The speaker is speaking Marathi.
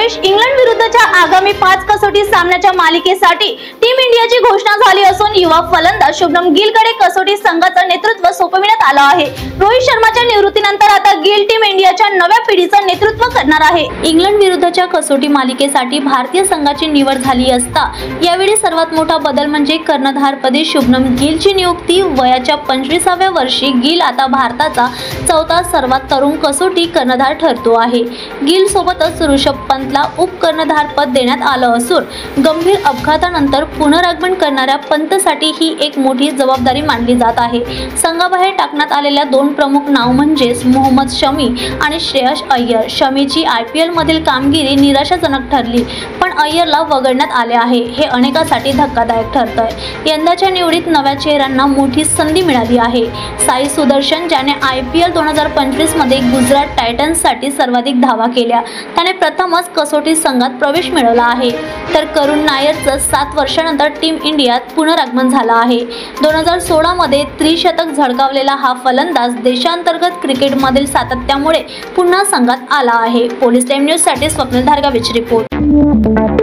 प्रवेश इंग्लंड विरुद्धच्या आगामी 5 कसोटी सामन्याच्या मालिकेसाठी टीम इंडियाची घोषणा झाली असून युवा फलंदाज शुभमन गिलकडे कसोटी संघाचं नेतृत्व सोपविण्यात आलं आहे। रोहित शर्माच्या निवृत्तीनंतर आता गिल टीम इंडियाच्या नव्या पिढीचं नेतृत्व करणार आहे। इंग्लंड विरुद्धच्या कसोटी मालिकेसाठी भारतीय संघाची निवड झाली असता यावेळी सर्वात मोठा बदल म्हणजे कर्णधारपदी शुभमन गिलची नियुक्ती। वयाच्या 25व्या वर्षी गिल आता भारताचा चौथा सर्वात तरुण कसोटी कर्णधार ठरतो आहे। गिल सोबतच ऋषभ पंतला उपकर्णधारपद देण्यात आलं असून गंभीर अपघातानंतर पुनरागमन करणाऱ्या पंतसाठी ही एक मोठी जबाबदारी मानली जात आहे। संघाबाहेर टाकण्यात आलेल्या दोन प्रमुख नाव म्हणजे मोहम्मद शमी आणि श्रेयस अय्यर। शमीची IPL मधील कामगिरी निराशाजनक ठरली, पण अय्यरला वगळण्यात आले आहे, हे अनेकांसाठी धक्कादायक ठरतंय। यंदाच्या निवडीत नव्या चेहऱ्यांना मोठी संधी मिळाली आहे। साई सुदर्शन, ज्याने IPL 2025 मध्ये गुजरात टायटन्ससाठी सर्वाधिक धावा केल्या, त्याने प्रथमच कसोटी संघात प्रवेश मिळवला आहे, तर करुण नायरचं 7 वर्षांनंतर टीम इंडियात पुनरागमन झालं आहे। 2016 मध्ये त्रिशतक झळकावलेला हा फलंदाज देशांतर्गत क्रिकेटमधील सातत्यामुळे पुन्हा संघात आला आहे। पोलीस टाइम न्यूज साठी स्वप्नील धारगावीच रिपोर्ट।